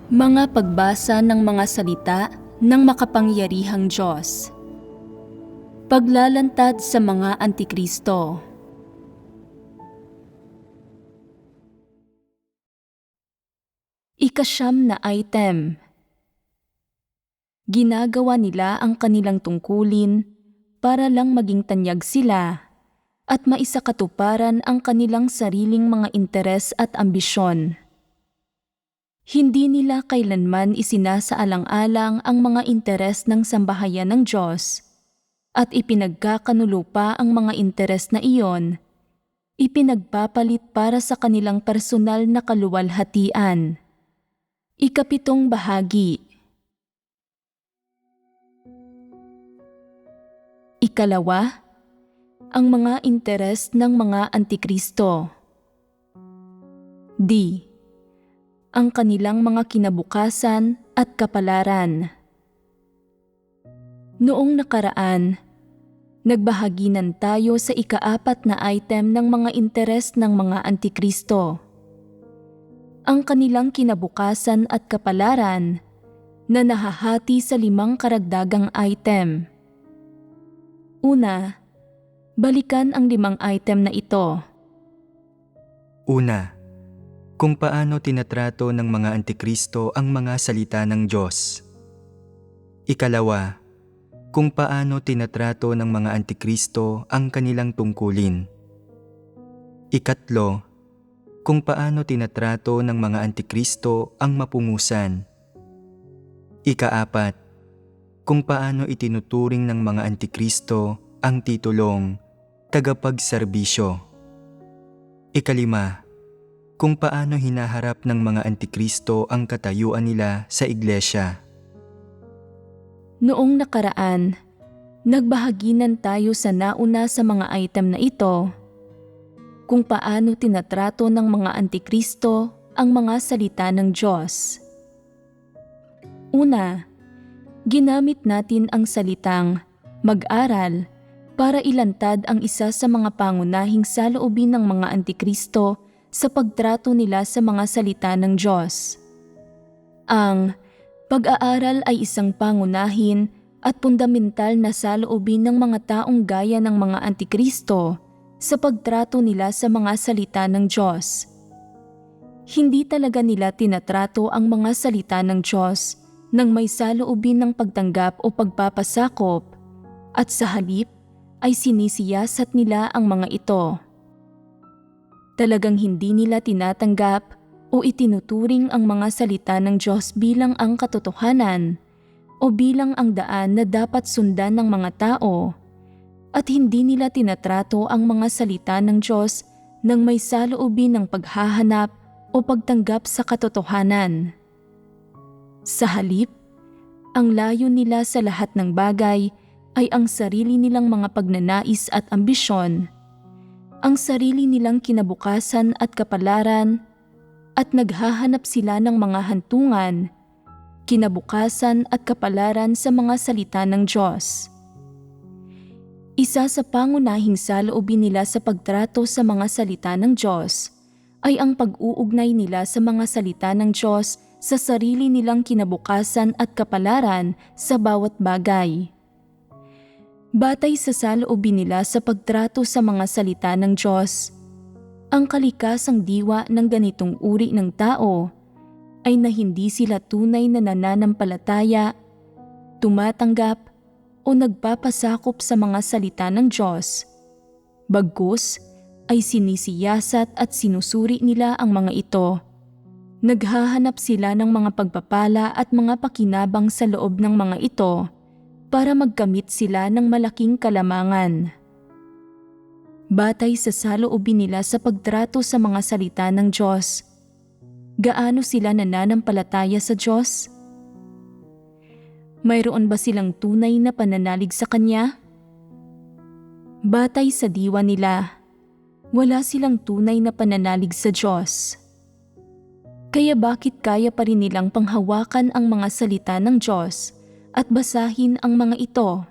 Mga pagbasa ng mga salita ng makapangyarihang Diyos. Paglalantad sa mga Antikristo. Ikasyam na item. Ginagawa nila ang kanilang tungkulin para lang maging tanyag sila at maisakatuparan ang kanilang sariling mga interes at ambisyon. Hindi nila kailanman isinasaalang-alang ang mga interes ng sambahayan ng Diyos at ipinagkakanulo pa ang mga interes na iyon, ipinagpapalit para sa kanilang personal na kaluwalhatian. Ikapitong bahagi. Ikalawa, ang mga interes ng mga Antikristo. D. Ang kanilang mga kinabukasan at kapalaran. Noong nakaraan, nagbahaginan tayo sa ikaapat na item ng mga interes ng mga Antikristo. Ang kanilang kinabukasan at kapalaran na nahahati sa 5 karagdagang item. Una, balikan ang 5 item na ito. Una, kung paano tinatrato ng mga Antikristo ang mga salita ng Diyos. Ikalawa, kung paano tinatrato ng mga Antikristo ang kanilang tungkulin. Ikatlo, kung paano tinatrato ng mga Antikristo ang mapungusan. Ikaapat, kung paano itinuturing ng mga Antikristo ang titulong tagapagserbisyo. Ikalima, kung paano hinaharap ng mga Antikristo ang katayuan nila sa iglesia. Noong nakaraan, nagbahaginan tayo sa nauna sa mga item na ito, kung paano tinatrato ng mga Antikristo ang mga salita ng Diyos. Una, ginamit natin ang salitang mag-aral para ilantad ang isa sa mga pangunahing saloobin ng mga Antikristo sa pagtrato nila sa mga salita ng Diyos. Ang pag-aaral ay isang pangunahin at fundamental na saloobin ng mga taong gaya ng mga Antikristo sa pagtrato nila sa mga salita ng Diyos. Hindi talaga nila tinatrato ang mga salita ng Diyos nang may saloobin ng pagtanggap o pagpapasakop, at sa halip ay sinisiyasat nila ang mga ito. Talagang hindi nila tinatanggap o itinuturing ang mga salita ng Diyos bilang ang katotohanan o bilang ang daan na dapat sundan ng mga tao, at hindi nila tinatrato ang mga salita ng Diyos nang may saloobin ng paghahanap o pagtanggap sa katotohanan. Sa halip, ang layo nila sa lahat ng bagay ay ang sarili nilang mga pagnanais at ambisyon, ang sarili nilang kinabukasan at kapalaran, at naghahanap sila ng mga hantungan, kinabukasan at kapalaran sa mga salita ng Diyos. Isa sa pangunahing saloobin nila sa pagtrato sa mga salita ng Diyos ay ang pag-uugnay nila sa mga salita ng Diyos sa sarili nilang kinabukasan at kapalaran sa bawat bagay. Batay sa saloobin nila sa pagtrato sa mga salita ng Diyos, ang kalikasang diwa ng ganitong uri ng tao ay na hindi sila tunay na nananampalataya, tumatanggap, o nagpapasakop sa mga salita ng Diyos. Bagkus ay sinisiyasat at sinusuri nila ang mga ito. Naghahanap sila ng mga pagpapala at mga pakinabang sa loob ng mga ito para magkamit sila ng malaking kalamangan. Batay sa saloobin nila sa pagtrato sa mga salita ng Diyos, gaano sila nananampalataya sa Diyos? Mayroon ba silang tunay na pananalig sa Kanya? Batay sa diwa nila, wala silang tunay na pananalig sa Diyos. Kaya bakit kaya pa rin nilang panghawakan ang mga salita ng Diyos at basahin ang mga ito?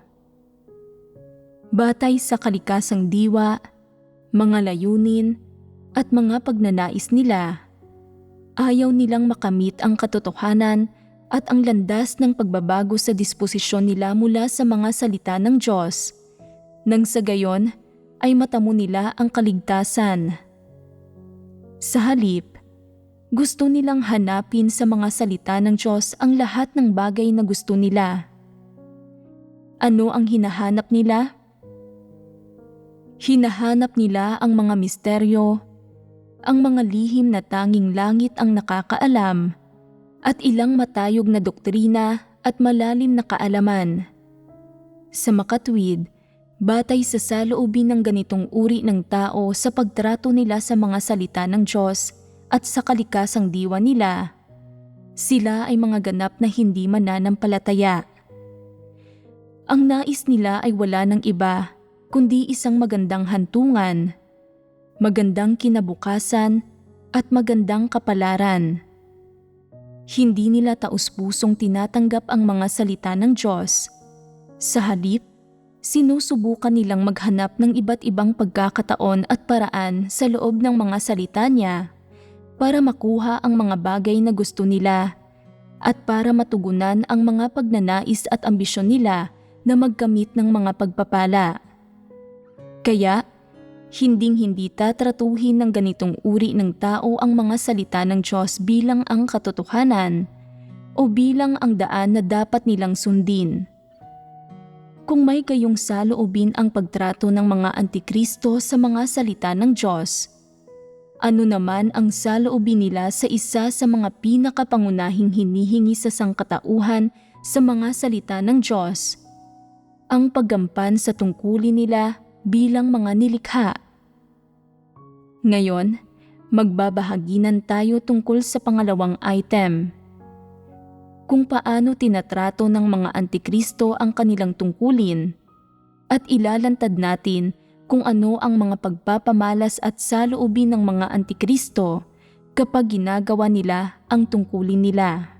Batay sa kalikasang diwa, mga layunin, at mga pagnanais nila, Ayaw nilang makamit ang katotohanan at ang landas ng pagbabago sa disposisyon nila mula sa mga salita ng Diyos, nang sa gayon ay matamo nila ang kaligtasan. Sa halip, gusto nilang hanapin sa mga salita ng Diyos ang lahat ng bagay na gusto nila. Ano ang hinahanap nila? Hinahanap nila ang mga misteryo, ang mga lihim na tanging langit ang nakakaalam, at ilang matayog na doktrina at malalim na kaalaman. Sa makatwid, batay sa saloobin ng ganitong uri ng tao sa pagtrato nila sa mga salita ng Diyos at sa kalikasang diwa nila, sila ay mga ganap na hindi mananampalataya. Ang nais nila ay wala ng iba kundi isang magandang hantungan, magandang kinabukasan at magandang kapalaran. Hindi nila taus-pusong tinatanggap ang mga salita ng Diyos. Sa halip, sinusubukan nilang maghanap ng iba't ibang pagkakataon at paraan sa loob ng mga salita niya para makuha ang mga bagay na gusto nila at para matugunan ang mga pagnanais at ambisyon nila na magkamit ng mga pagpapala. Kaya, hinding-hindi tatratuhin ng ganitong uri ng tao ang mga salita ng Diyos bilang ang katotohanan o bilang ang daan na dapat nilang sundin. Kung may gayong saloobin ang pagtrato ng mga antikristo sa mga salita ng Diyos, ano naman ang saloobin nila sa isa sa mga pinakapangunahing hinihingi sa sangkatauhan sa mga salita ng Diyos, ang paggampan sa tungkulin nila bilang mga nilikha. Ngayon, magbabahaginan tayo tungkol sa pangalawang item. Kung paano tinatrato ng mga antikristo ang kanilang tungkulin at ilalantad natin kung ano ang mga pagpapamalas at saloobin ng mga antikristo kapag ginagawa nila ang tungkulin nila.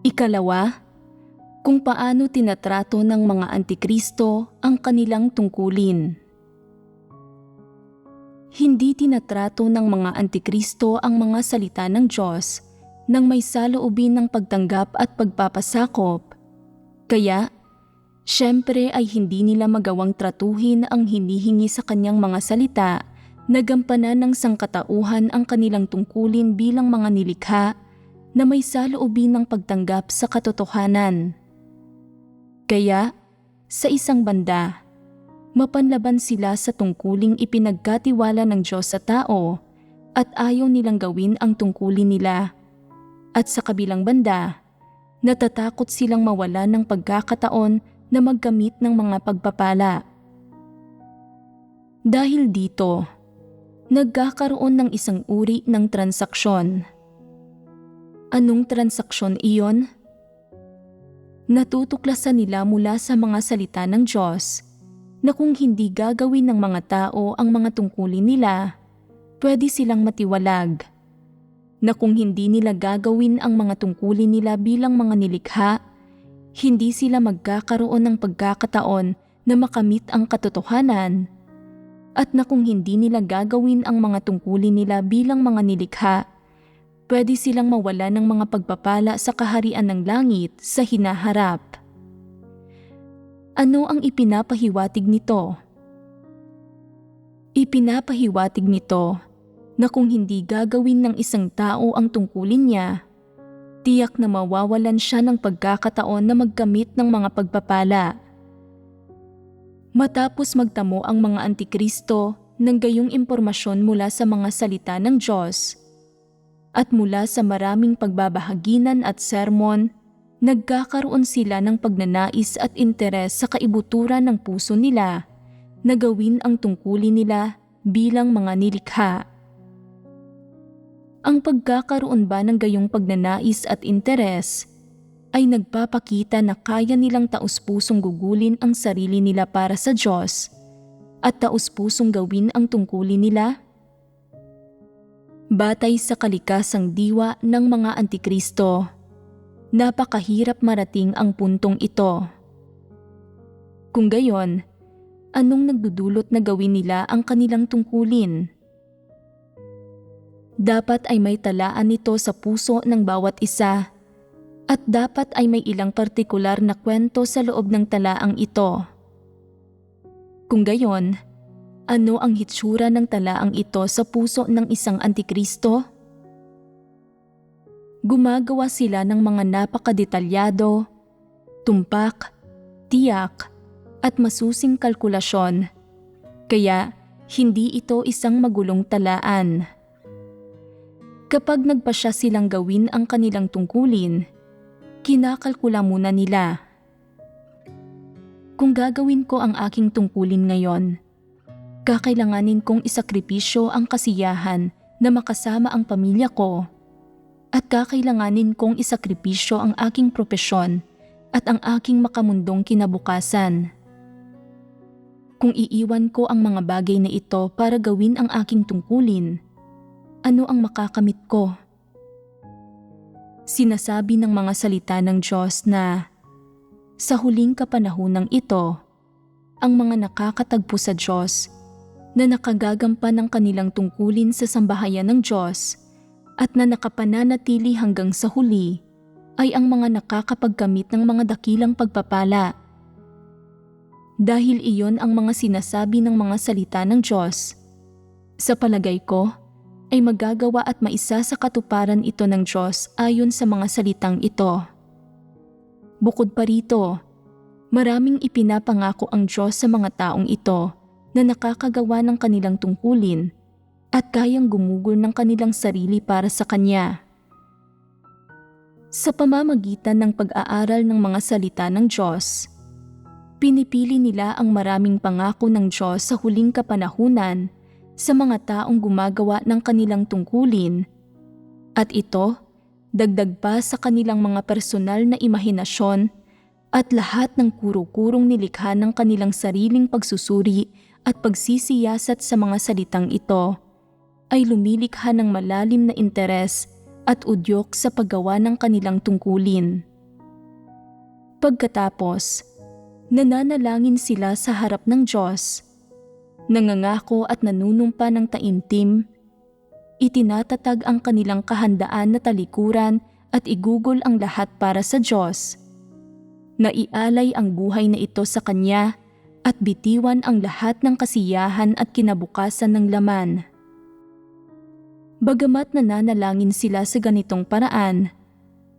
Ikalawa, kung paano tinatrato ng mga antikristo ang kanilang tungkulin. Hindi tinatrato ng mga antikristo ang mga salita ng Diyos nang may saloobin ng pagtanggap at pagpapasakop. Kaya, syempre ay hindi nila magawang tratuhin ang hinihingi sa kanyang mga salita na gampanan ng sangkatauhan ang kanilang tungkulin bilang mga nilikha na may saloobin ng pagtanggap sa katotohanan. Kaya, sa isang banda, mapanlaban sila sa tungkuling ipinagkatiwala ng Diyos sa tao at ayaw nilang gawin ang tungkulin nila. At sa kabilang banda, natatakot silang mawala ng pagkakataon na magkamit ng mga pagpapala. Dahil dito, nagkakaroon ng isang uri ng transaksyon. Anong transaksyon iyon? Natutuklasan nila mula sa mga salita ng Diyos na kung hindi gagawin ng mga tao ang mga tungkulin nila, pwede silang matiwalag. Na kung hindi nila gagawin ang mga tungkulin nila bilang mga nilikha, hindi sila magkakaroon ng pagkakataon na makamit ang katotohanan. At na kung hindi nila gagawin ang mga tungkulin nila bilang mga nilikha, pwede silang mawala ng mga pagpapala sa kaharian ng langit sa hinaharap. Ano ang ipinapahiwatig nito? Ipinapahiwatig nito na kung hindi gagawin ng isang tao ang tungkulin niya, tiyak na mawawalan siya ng pagkakataon na magkamit ng mga pagpapala. Matapos magtamo ang mga antikristo ng gayong impormasyon mula sa mga salita ng Diyos, at mula sa maraming pagbabahaginan at sermon, nagkakaroon sila ng pagnanais at interes sa kaibuturan ng puso nila na gawin ang tungkulin nila bilang mga nilikha. Ang pagkakaroon ba ng gayong pagnanais at interes ay nagpapakita na kaya nilang taus-pusong gugulin ang sarili nila para sa Diyos at taus-pusong gawin ang tungkulin nila? Batay sa kalikasang diwa ng mga antikristo, napakahirap marating ang puntong ito. Kung gayon, anong nagdudulot na gawin nila ang kanilang tungkulin? Dapat ay may talaan nito sa puso ng bawat isa at dapat ay may ilang partikular na kwento sa loob ng talaang ito. Kung gayon, ano ang hitsura ng talaang ito sa puso ng isang antikristo? Gumagawa sila ng mga napakadetalyado, tumpak, tiyak, at masusing kalkulasyon. Kaya, hindi ito isang magulong talaan. Kapag nagpasya silang gawin ang kanilang tungkulin, kinakalkula muna nila. Kung gagawin ko ang aking tungkulin ngayon, kakailanganin kong isakripisyo ang kasiyahan na makasama ang pamilya ko at kakailanganin kong isakripisyo ang aking propesyon at ang aking makamundong kinabukasan. Kung iiwan ko ang mga bagay na ito para gawin ang aking tungkulin, ano ang makakamit ko? Sinasabi ng mga salita ng Diyos na sa huling kapanahonang ito, ang mga nakakatagpo sa Diyos na nakagagampan ng kanilang tungkulin sa sambahayan ng Diyos at na nakapananatili hanggang sa huli ay ang mga nakakapagkamit ng mga dakilang pagpapala. Dahil iyon ang mga sinasabi ng mga salita ng Diyos, sa palagay ko ay magagawa at maisa sa katuparan ito ng Diyos ayon sa mga salitang ito. Bukod pa rito, maraming ipinapangako ang Diyos sa mga taong ito na nakakagawa ng kanilang tungkulin at kayang gumugol ng kanilang sarili para sa Kanya. Sa pamamagitan ng pag-aaral ng mga salita ng Diyos, pinipili nila ang maraming pangako ng Diyos sa huling kapanahunan sa mga taong gumagawa ng kanilang tungkulin at ito dagdag pa sa kanilang mga personal na imahinasyon at lahat ng kuro-kurong nilikha ng kanilang sariling pagsusuri at pagsisiyasat sa mga salitang ito ay lumilikha ng malalim na interes at udyok sa paggawa ng kanilang tungkulin. Pagkatapos, nananalangin sila sa harap ng Diyos, nangangako at nanunumpa ng taimtim, itinatatag ang kanilang kahandaan na talikuran at igugol ang lahat para sa Diyos. Naialay ang buhay na ito sa Kanya at bitiwan ang lahat ng kasiyahan at kinabukasan ng laman. Bagamat nananalangin sila sa ganitong paraan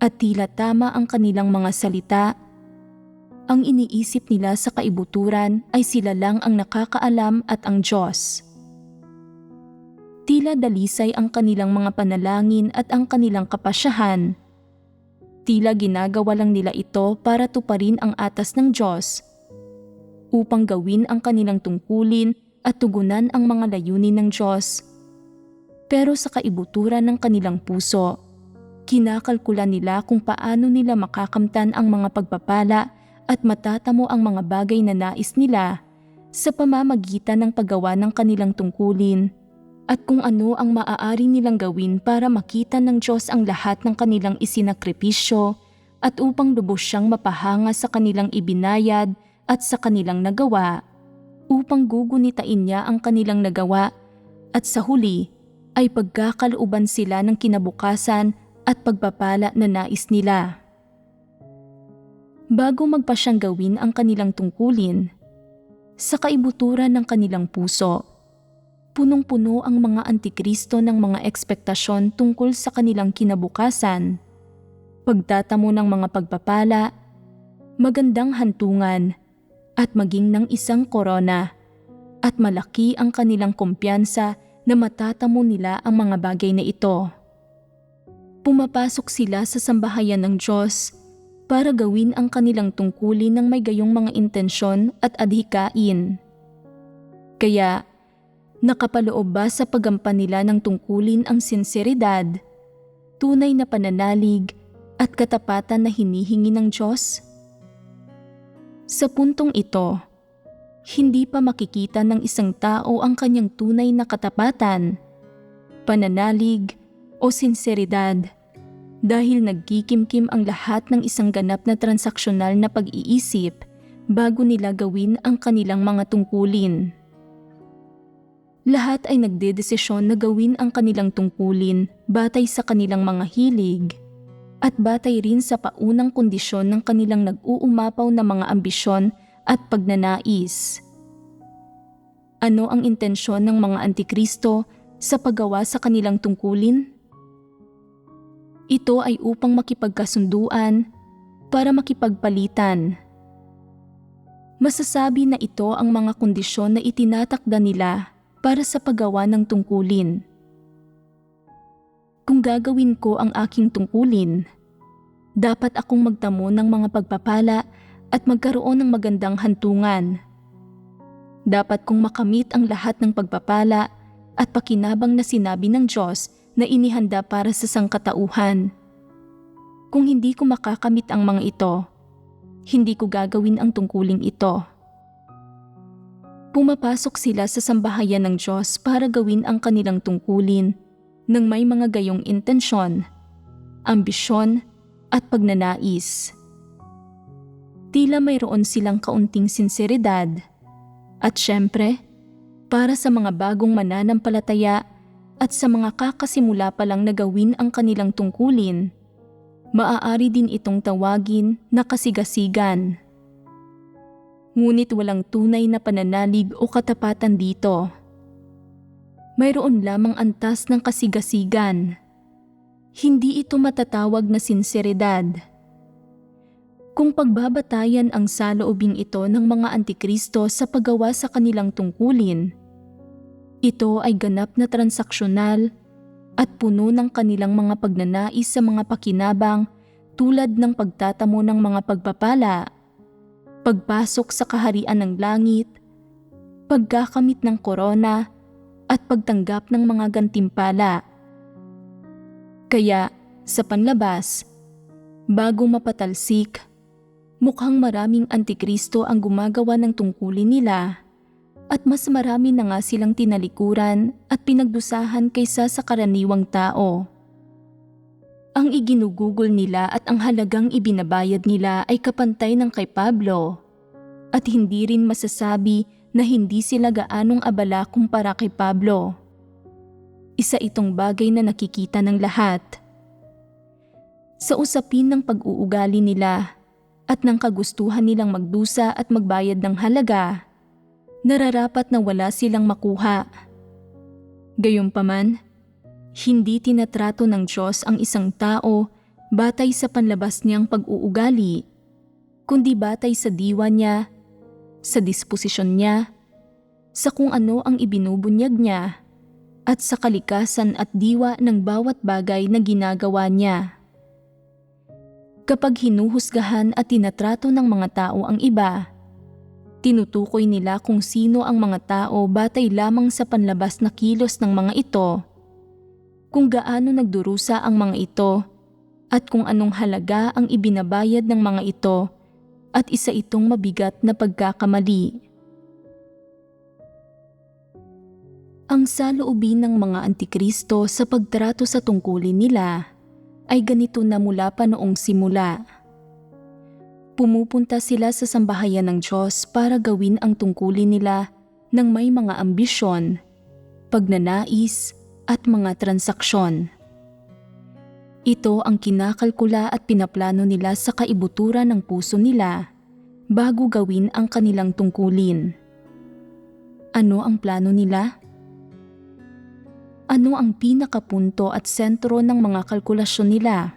at tila tama ang kanilang mga salita, ang iniisip nila sa kaibuturan ay sila lang ang nakakaalam at ang Diyos. Tila dalisay ang kanilang mga panalangin at ang kanilang kapasyahan. Tila ginagawa lang nila ito para tuparin ang atas ng Diyos, upang gawin ang kanilang tungkulin at tugunan ang mga layunin ng Diyos. Pero sa kaibuturan ng kanilang puso, kinakalkula nila kung paano nila makakamtan ang mga pagpapala at matatamo ang mga bagay na nais nila sa pamamagitan ng paggawa ng kanilang tungkulin at kung ano ang maaari nilang gawin para makita ng Diyos ang lahat ng kanilang isinakripisyo at upang lubos siyang mapahanga sa kanilang ibinayad at sa kanilang nagawa, upang gugunitain niya ang kanilang nagawa at sa huli ay pagkakalooban sila ng kinabukasan at pagpapala na nais nila. Bago magpasyang gawin ang kanilang tungkulin, sa kaibuturan ng kanilang puso, punong-puno ang mga antikristo ng mga ekspektasyon tungkol sa kanilang kinabukasan, pagtatamo ng mga pagpapala, magandang hantungan, at maging ng isang korona, at malaki ang kanilang kumpiyansa na matatamo nila ang mga bagay na ito. Pumapasok sila sa sambahayan ng Diyos para gawin ang kanilang tungkulin ng may gayong mga intensyon at adhikain. Kaya, nakapaloob ba sa paggampan nila ng tungkulin ang sinseridad, tunay na pananalig at katapatan na hinihingi ng Diyos? Sa puntong ito, hindi pa makikita ng isang tao ang kanyang tunay na katapatan, pananalig o sinseridad dahil nagkikimkim ang lahat ng isang ganap na transaksyonal na pag-iisip bago nila gawin ang kanilang mga tungkulin. Lahat ay nagdedesisyon na gawin ang kanilang tungkulin batay sa kanilang mga hilig at batay rin sa paunang kondisyon ng kanilang nag-uumapaw na mga ambisyon at pagnanais. Ano ang intensyon ng mga antikristo sa paggawa sa kanilang tungkulin? Ito ay upang makipagkasunduan para makipagpalitan. Masasabi na ito ang mga kondisyon na itinatakda nila para sa paggawa ng tungkulin. Kung gagawin ko ang aking tungkulin, dapat akong magtamo ng mga pagpapala at magkaroon ng magandang hantungan. Dapat kong makamit ang lahat ng pagpapala at pakinabang na sinabi ng Diyos na inihanda para sa sangkatauhan. Kung hindi ko makakamit ang mga ito, hindi ko gagawin ang tungkuling ito. Pumapasok sila sa sambahayan ng Diyos para gawin ang kanilang tungkulin nang may mga gayong intensyon, ambisyon at pagnanais. Tila mayroon silang kaunting sinseridad at syempre, para sa mga bagong mananampalataya at sa mga kakasimula pa lang na gawin ang kanilang tungkulin, maaari din itong tawagin na kasigasigan. Ngunit walang tunay na pananalig o katapatan dito. Mayroon lamang antas ng kasigasigan. Hindi ito matatawag na sinseridad. Kung pagbabatayan ang saloobing ito ng mga antikristo sa paggawa sa kanilang tungkulin, ito ay ganap na transaksyonal at puno ng kanilang mga pagnanais sa mga pakinabang tulad ng pagtatamo ng mga pagpapala, pagpasok sa kaharian ng langit, pagkakamit ng korona, at pagtanggap ng mga gantimpala. Kaya, sa panlabas, bago mapatalsik, mukhang maraming antikristo ang gumagawa ng tungkulin nila at mas marami na nga silang tinalikuran at pinagdusahan kaysa sa karaniwang tao. Ang iginugugol nila at ang halagang ibinabayad nila ay kapantay ng kay Pablo at hindi rin masasabi na hindi sila gaanong abala kumpara kay Pablo. Isa itong bagay na nakikita ng lahat. Sa usapin ng pag-uugali nila at ng kagustuhan nilang magdusa at magbayad ng halaga, nararapat na wala silang makuha. Gayunpaman, hindi tinatrato ng Diyos ang isang tao batay sa panlabas niyang pag-uugali, kundi batay sa diwa niya, sa disposisyon niya, sa kung ano ang ibinubunyag niya, at sa kalikasan at diwa ng bawat bagay na ginagawa niya. Kapag hinuhusgahan at tinatrato ng mga tao ang iba, tinutukoy nila kung sino ang mga tao batay lamang sa panlabas na kilos ng mga ito, kung gaano nagdurusa ang mga ito, at kung anong halaga ang ibinabayad ng mga ito, at isa itong mabigat na pagkakamali. Ang saloobin ng mga antikristo sa pagtrato sa tungkulin nila ay ganito na mula pa noong simula. Pumupunta sila sa sambahayan ng Diyos para gawin ang tungkulin nila ng may mga ambisyon, pagnanais at mga transaksyon. Ito ang kinakalkula at pinaplano nila sa kaibuturan ng puso nila bago gawin ang kanilang tungkulin. Ano ang plano nila? Ano ang pinakapunto at sentro ng mga kalkulasyon nila?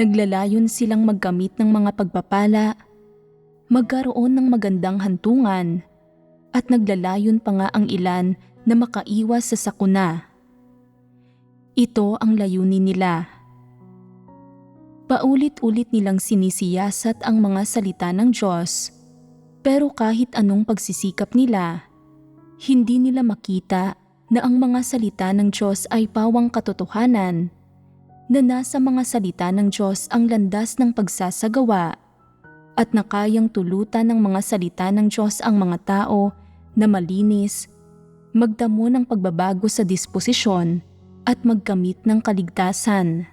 Naglalayon silang maggamit ng mga pagpapala, magkaroon ng magandang hantungan, at naglalayon pa nga ang ilan na makaiwas sa sakuna. Ito ang layunin nila. Paulit-ulit nilang sinisiyasat ang mga salita ng Diyos, pero kahit anong pagsisikap nila, hindi nila makita na ang mga salita ng Diyos ay pawang katotohanan, na nasa mga salita ng Diyos ang landas ng pagsasagawa at na kayang tulutan ng mga salita ng Diyos ang mga tao na malinis, magdamo ng pagbabago sa disposisyon at magkamit ng kaligtasan.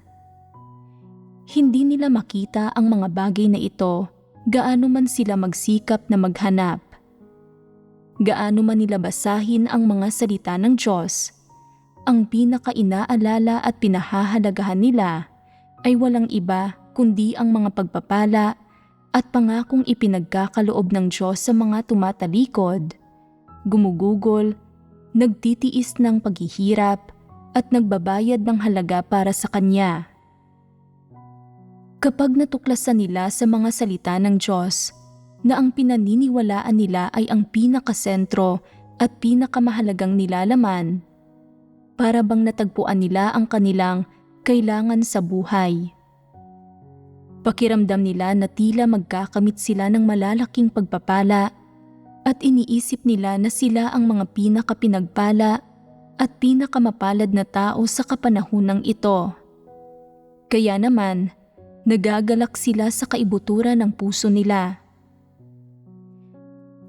Hindi nila makita ang mga bagay na ito gaano man sila magsikap na maghanap. gaano man nila basahin ang mga salita ng Diyos, ang pinaka-inaalala at pinahahalagahan nila ay walang iba kundi ang mga pagpapala at pangakong ipinagkakaloob ng Diyos sa mga tumatalikod, gumugugol, nagtitiis ng paghihirap at nagbabayad ng halaga para sa Kanya. Kapag natuklasan nila sa mga salita ng Diyos na ang pinaniniwalaan nila ay ang pinakasentro at pinakamahalagang nilalaman, para bang natagpuan nila ang kanilang kailangan sa buhay. Pakiramdam nila na tila magkakamit sila ng malalaking pagpapala at iniisip nila na sila ang mga pinakapinagpala at pinakamapalad na tao sa kapanahunang ito. Kaya naman, nagagalak sila sa kaibuturan ng puso nila.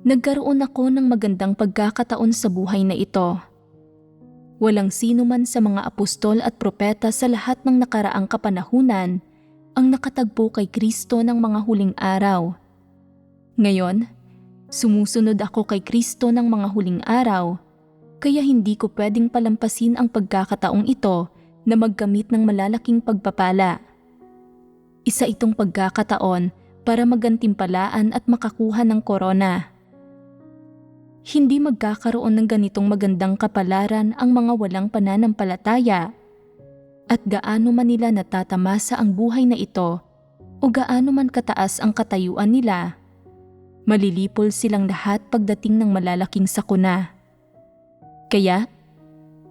Nagkaroon ako ng magandang pagkakataon sa buhay na ito. Walang sino man sa mga apostol at propeta sa lahat ng nakaraang kapanahunan ang nakatagpo kay Kristo ng mga huling araw. Ngayon, sumusunod ako kay Kristo ng mga huling araw, kaya hindi ko pwedeng palampasin ang pagkakataong ito na magkamit ng malalaking pagpapala. Isa itong pagkakataon para magantimpalaan at makakuha ng korona. Hindi magkakaroon ng ganitong magandang kapalaran ang mga walang pananampalataya at gaano man nila natatamasa ang buhay na ito o gaano man kataas ang katayuan nila, malilipol silang lahat pagdating ng malalaking sakuna. Kaya,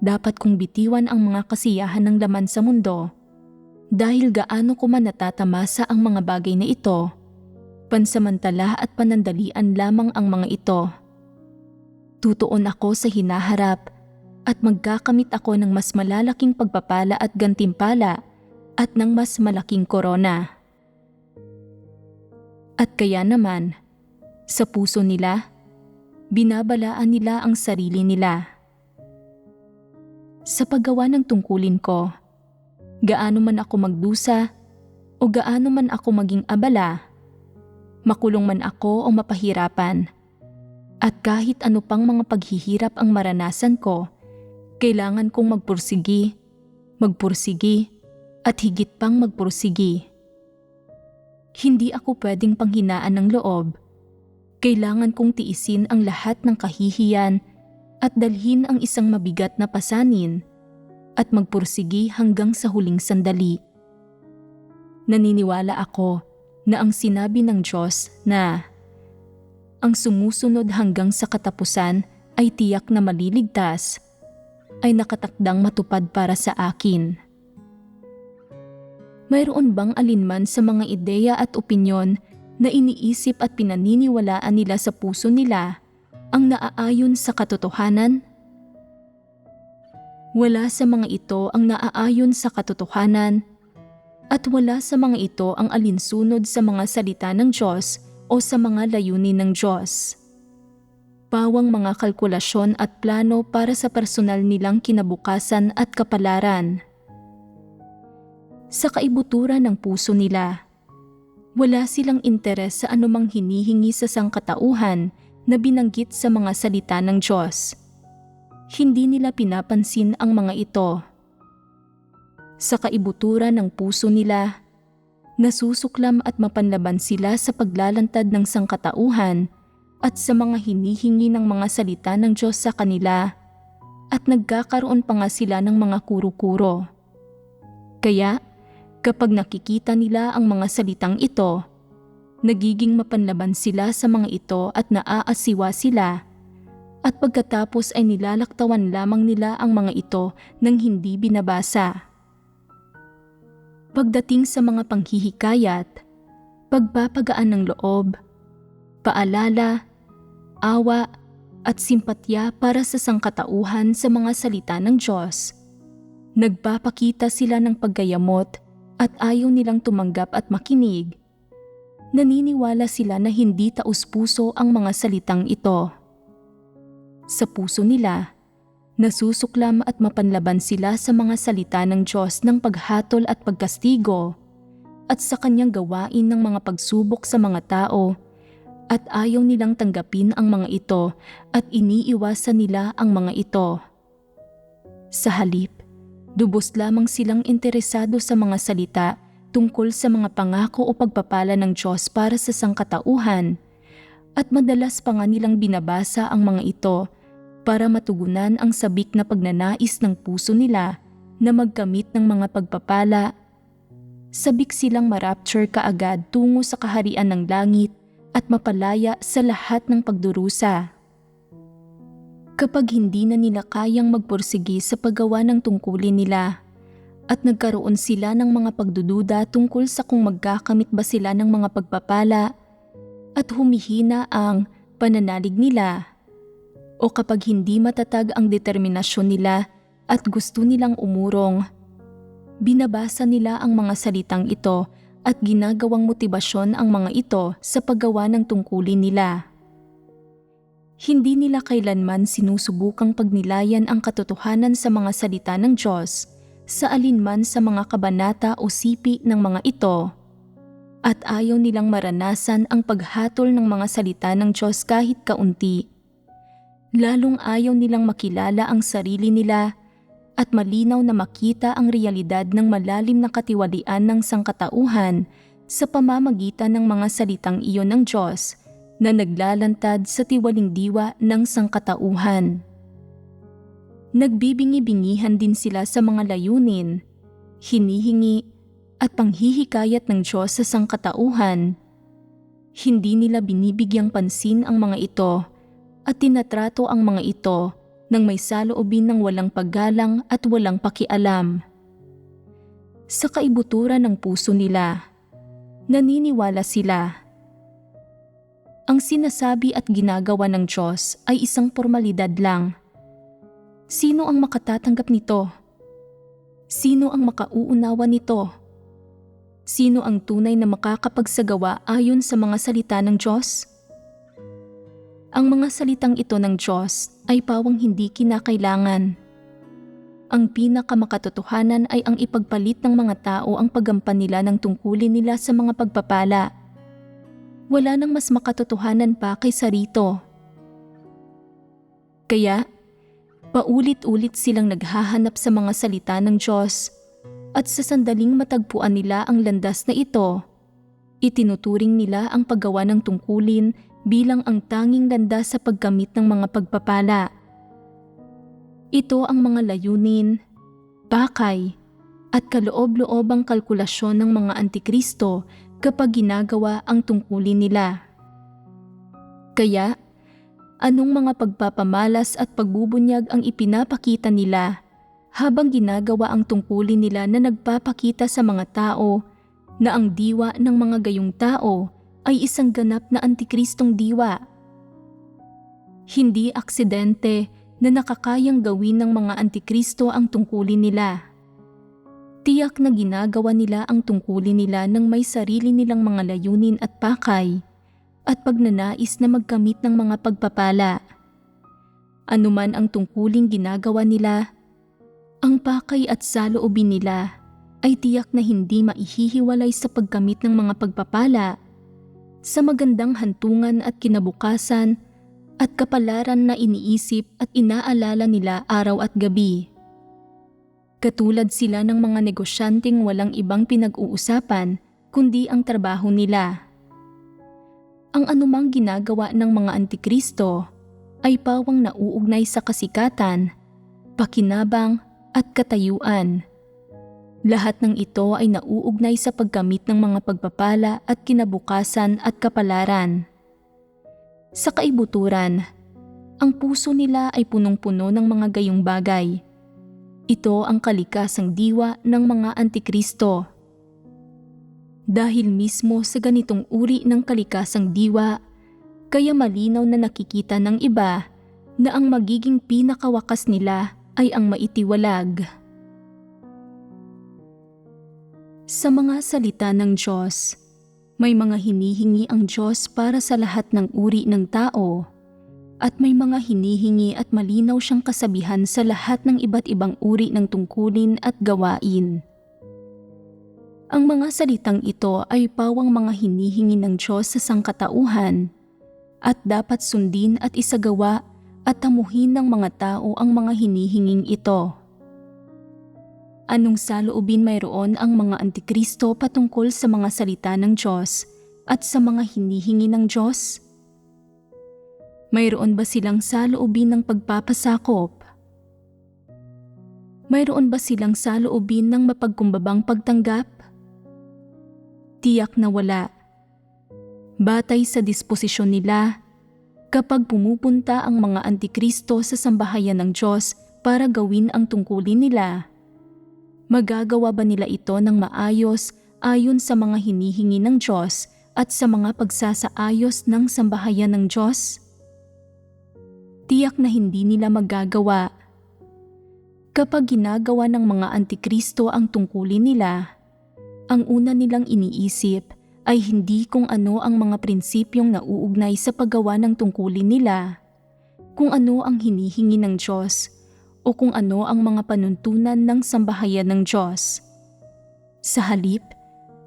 dapat kong bitiwan ang mga kasiyahan ng laman sa mundo dahil gaano ko man natatamasa ang mga bagay na ito, pansamantala at panandalian lamang ang mga ito. Tutuon ako sa hinaharap at magkakamit ako ng mas malalaking pagpapala at gantimpala at ng mas malaking korona. At kaya naman, sa puso nila, binabalaan nila ang sarili nila. Sa paggawa ng tungkulin ko, gaano man ako magdusa o gaano man ako maging abala, makulong man ako o mapahirapan, at kahit ano pang mga paghihirap ang maranasan ko, kailangan kong magpursigi, at higit pang magpursigi. Hindi ako pwedeng panghinaan ng loob. Kailangan kong tiisin ang lahat ng kahihiyan at dalhin ang isang mabigat na pasanin at magpursigi hanggang sa huling sandali. Naniniwala ako na ang sinabi ng Diyos na ang sumusunod hanggang sa katapusan ay tiyak na maliligtas, ay nakatakdang matupad para sa akin. Mayroon bang alinman sa mga ideya at opinyon na iniisip at pinaniniwalaan nila sa puso nila ang naaayon sa katotohanan? Wala sa mga ito ang naaayon sa katotohanan at wala sa mga ito ang alinsunod sa mga salita ng Diyos o sa mga layunin ng Diyos. Pawang mga kalkulasyon at plano para sa personal nilang kinabukasan at kapalaran. Sa kaibuturan ng puso nila, wala silang interes sa anumang hinihingi sa sangkatauhan na binanggit sa mga salita ng Diyos. Hindi nila pinapansin ang mga ito. Sa kaibuturan ng puso nila, nasusuklam at mapanlaban sila sa paglalantad ng sangkatauhan at sa mga hinihingi ng mga salita ng Diyos sa kanila at nagkakaroon pa nga sila ng mga kuro-kuro. Kaya, kapag nakikita nila ang mga salitang ito, nagiging mapanlaban sila sa mga ito at naaasiwa sila at pagkatapos ay nilalaktawan lamang nila ang mga ito nang hindi binabasa. Pagdating sa mga panghihikayat, pagpapagaan ng loob, paalala, awa at simpatya para sa sangkatauhan sa mga salita ng Diyos, nagpapakita sila ng paggayamot at ayaw nilang tumanggap at makinig. Naniniwala sila na hindi taus-puso ang mga salitang ito. Sa puso nila, nasusuklam at mapanlaban sila sa mga salita ng Diyos ng paghatol at pagkastigo at sa kanyang gawain ng mga pagsubok sa mga tao at ayaw nilang tanggapin ang mga ito at iniiwasan nila ang mga ito. Sa halip, lubos lamang silang interesado sa mga salita tungkol sa mga pangako o pagpapala ng Diyos para sa sangkatauhan, at madalas pa nga nilang binabasa ang mga ito para matugunan ang sabik na pagnanais ng puso nila na magkamit ng mga pagpapala. Sabik silang marapture kaagad tungo sa kaharian ng langit at mapalaya sa lahat ng pagdurusa. Kapag hindi na nila kayang magpursigi sa paggawa ng tungkulin nila at nagkaroon sila ng mga pagdududa tungkol sa kung magkakamit ba sila ng mga pagpapala at humihina ang pananalig nila, o kapag hindi matatag ang determinasyon nila at gusto nilang umurong, binabasa nila ang mga salitang ito at ginagawang motibasyon ang mga ito sa paggawa ng tungkulin nila. Hindi nila kailanman sinusubukang pagnilayan ang katotohanan sa mga salita ng Diyos sa alinman sa mga kabanata o sipi ng mga ito, at ayaw nilang maranasan ang paghatol ng mga salita ng Diyos kahit kaunti. Lalong ayaw nilang makilala ang sarili nila at malinaw na makita ang realidad ng malalim na katiwalian ng sangkatauhan sa pamamagitan ng mga salitang iyon ng Diyos na naglalantad sa tiwaling diwa ng sangkatauhan. Nagbibingi-bingihan din sila sa mga layunin, hinihingi at panghihikayat ng Diyos sa sangkatauhan. Hindi nila binibigyang pansin ang mga ito at tinatrato ang mga ito nang may saloobin ng walang paggalang at walang pakialam. Sa kaibuturan ng puso nila, naniniwala sila. Ang sinasabi at ginagawa ng Diyos ay isang formalidad lang. Sino ang makatatanggap nito? Sino ang makauunawa nito? Sino ang tunay na makakapagsagawa ayon sa mga salita ng Diyos? Ang mga salitang ito ng Diyos ay pawang hindi kinakailangan. Ang pinakamakatotohanan ay ang ipagpalit ng mga tao ang paggampan nila ng tungkulin nila sa mga pagpapala. Wala nang mas makatotohanan pa kaysa rito. Kaya, paulit-ulit silang naghahanap sa mga salita ng Diyos, at sa sandaling matagpuan nila ang landas na ito, itinuturing nila ang paggawa ng tungkulin bilang ang tanging landas sa pagkamit ng mga pagpapala. Ito ang mga layunin, pakay, at kaloob-loobang kalkulasyon ng mga antikristo kapag ginagawa ang tungkulin nila. Kaya, anong mga pagpapamalas at pagbubunyag ang ipinapakita nila habang ginagawa ang tungkulin nila na nagpapakita sa mga tao na ang diwa ng mga gayong tao ay isang ganap na antikristong diwa. Hindi aksidente na nakakayang gawin ng mga antikristo ang tungkulin nila. Tiyak na ginagawa nila ang tungkulin nila ng may sarili nilang mga layunin at pakay at pagnanais na magkamit ng mga pagpapala. Anuman ang tungkuling ginagawa nila, ang pakay at saloobin nila ay tiyak na hindi maihihiwalay sa pagkamit ng mga pagpapala, sa magandang hantungan at kinabukasan at kapalaran na iniisip at inaalala nila araw at gabi. Katulad sila ng mga negosyanteng walang ibang pinag-uusapan kundi ang trabaho nila. Ang anumang ginagawa ng mga antikristo ay pawang nauugnay sa kasikatan, pakinabang at katayuan. Lahat ng ito ay nauugnay sa pagkamit ng mga pagpapala at kinabukasan at kapalaran. Sa kaibuturan, ang puso nila ay punong-puno ng mga gayong bagay. Ito ang kalikasang diwa ng mga antikristo. Dahil mismo sa ganitong uri ng kalikasang diwa, kaya malinaw na nakikita ng iba na ang magiging pinakawakas nila ay ang maitiwalag. Sa mga salita ng Diyos, may mga hinihingi ang Diyos para sa lahat ng uri ng tao, at may mga hinihingi at malinaw siyang kasabihan sa lahat ng iba't ibang uri ng tungkulin at gawain. Ang mga salitang ito ay pawang mga hinihingi ng Diyos sa sangkatauhan, at dapat sundin at isagawa at tamuhin ng mga tao ang mga hinihinging ito. Anong saloobin mayroon ang mga Antikristo patungkol sa mga salita ng Diyos at sa mga hinihingi ng Diyos? Mayroon ba silang saloobin ng pagpapasakop? Mayroon ba silang saloobin ng mapagkumbabang pagtanggap? Tiyak na wala. Batay sa disposisyon nila, kapag pumupunta ang mga Antikristo sa sambahayan ng Diyos para gawin ang tungkulin nila, magagawa ba nila ito ng maayos ayon sa mga hinihingi ng Diyos at sa mga pagsasaayos ng sambahayan ng Diyos? Tiyak na hindi nila magagawa. Kapag ginagawa ng mga Antikristo ang tungkulin nila, ang una nilang iniisip ay hindi kung ano ang mga prinsipyong nauugnay sa paggawa ng tungkulin nila, kung ano ang hinihingi ng Diyos, o kung ano ang mga panuntunan ng sambahayan ng Diyos. Sa halip,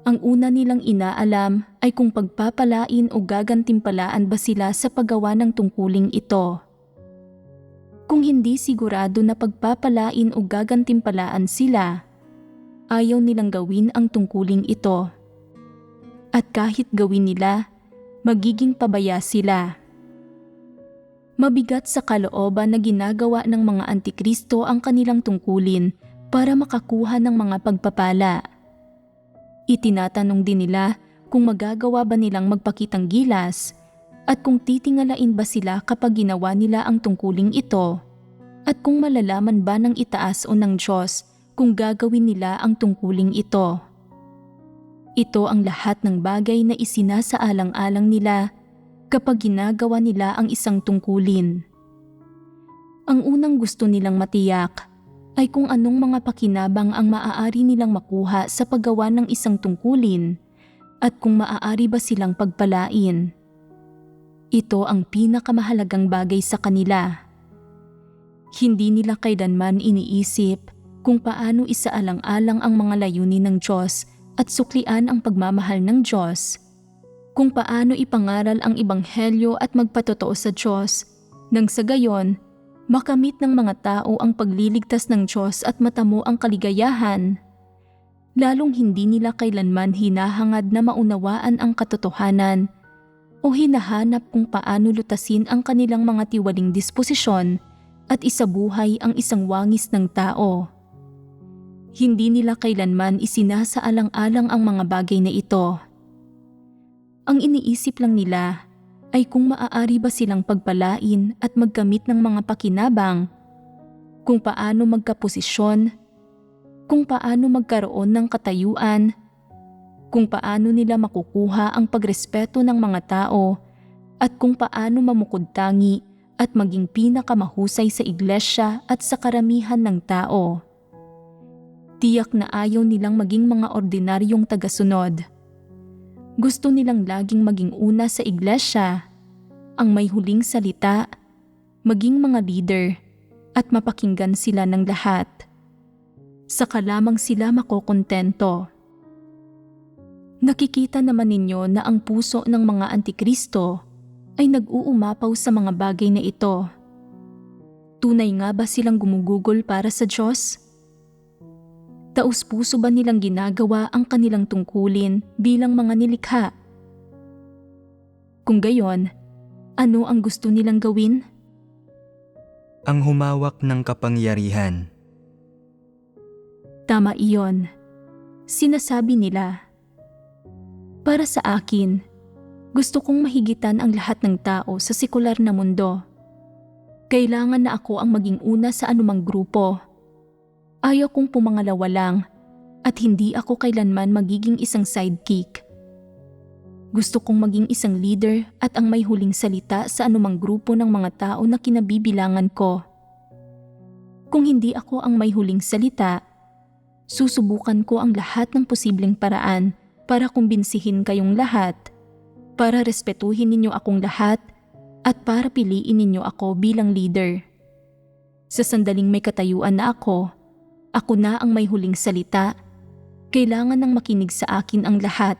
ang una nilang inaalam ay kung pagpapalain o gagantimpalaan ba sila sa paggawa ng tungkuling ito. Kung hindi sigurado na pagpapalain o gagantimpalaan sila, ayaw nilang gawin ang tungkuling ito. At kahit gawin nila, magiging pabaya sila. Mabigat sa kalooban na ginagawa ng mga Antikristo ang kanilang tungkulin para makakuha ng mga pagpapala. Itinatanong din nila kung magagawa ba nilang magpakitang gilas at kung titingalain ba sila kapag ginawa nila ang tungkuling ito, at kung malalaman ba ng itaas o ng Diyos kung gagawin nila ang tungkuling ito. Ito ang lahat ng bagay na isinasaalang-alang nila kapag ginagawa nila ang isang tungkulin. Ang unang gusto nilang matiyak ay kung anong mga pakinabang ang maaari nilang makuha sa paggawa ng isang tungkulin at kung maaari ba silang pagpalain. Ito ang pinakamahalagang bagay sa kanila. Hindi nila kailanman iniisip kung paano isaalang-alang ang mga layunin ng Diyos at suklian ang pagmamahal ng Diyos, kung paano ipangaral ang ebanghelyo at magpatotoo sa Diyos, nang sa gayon, makamit ng mga tao ang pagliligtas ng Diyos at matamo ang kaligayahan. Lalong hindi nila kailanman hinahangad na maunawaan ang katotohanan o hinahanap kung paano lutasin ang kanilang mga tiwaling disposisyon at isabuhay ang isang wangis ng tao. Hindi nila kailanman isinasaalang-alang ang mga bagay na ito. Ang iniisip lang nila ay kung maaari ba silang pagpalain at magkamit ng mga pakinabang, kung paano magkaposisyon, kung paano magkaroon ng katayuan, kung paano nila makukuha ang pagrespeto ng mga tao, at kung paano mamukod-tangi at maging pinakamahusay sa iglesia at sa karamihan ng tao. Tiyak na ayaw nilang maging mga ordinaryong tagasunod. Gusto nilang laging maging una sa iglesia, ang may huling salita, maging mga leader, at mapakinggan sila ng lahat. Saka lamang sila makokontento. Nakikita naman ninyo na ang puso ng mga Antikristo ay nag-uumapaw sa mga bagay na ito. Tunay nga ba silang gumugugol para sa Diyos? Taus-puso ba nilang ginagawa ang kanilang tungkulin bilang mga nilikha? Kung gayon, ano ang gusto nilang gawin? Ang humawak ng kapangyarihan. Tama iyon. Sinasabi nila, para sa akin, gusto kong mahigitan ang lahat ng tao sa sekular na mundo. Kailangan na ako ang maging una sa anumang grupo. Ayaw kong pumangalawa lang at hindi ako kailanman magiging isang sidekick. Gusto kong maging isang leader at ang may huling salita sa anumang grupo ng mga tao na kinabibilangan ko. Kung hindi ako ang may huling salita, susubukan ko ang lahat ng posibleng paraan para kumbinsihin kayong lahat, para respetuhin ninyo akong lahat, at para piliin ninyo ako bilang leader. Sa sandaling may katayuan na ako na ang may huling salita, kailangan nang makinig sa akin ang lahat.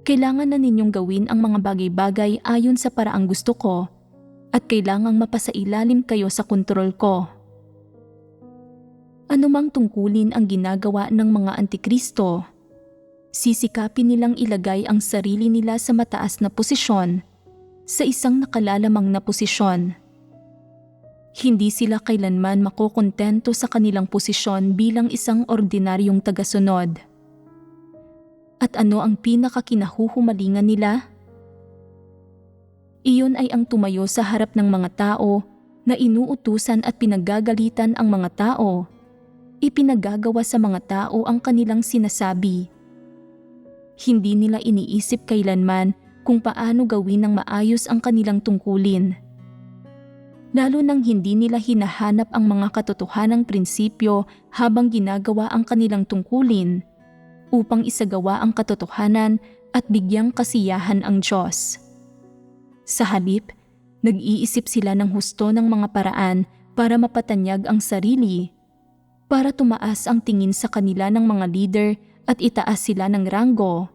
Kailangan na ninyong gawin ang mga bagay-bagay ayon sa paraang gusto ko at kailangang mapasailalim kayo sa kontrol ko. Anumang tungkulin ang ginagawa ng mga antikristo, sisikapin nilang ilagay ang sarili nila sa mataas na posisyon, sa isang nakalalamang na posisyon. Hindi sila kailanman makokontento sa kanilang posisyon bilang isang ordinaryong tagasunod. At ano ang pinakakinahuhumalingan nila? Iyon ay ang tumayo sa harap ng mga tao na inuutusan at pinagagalitan ang mga tao. Ipinagagawa sa mga tao ang kanilang sinasabi. Hindi nila iniisip kailanman kung paano gawin ng maayos ang kanilang tungkulin. Lalo nang hindi nila hinahanap ang mga katotohanang prinsipyo habang ginagawa ang kanilang tungkulin upang isagawa ang katotohanan at bigyang kasiyahan ang Diyos. Sa halip, nag-iisip sila ng husto ng mga paraan para mapatanyag ang sarili, para tumaas ang tingin sa kanila ng mga leader at itaas sila ng ranggo,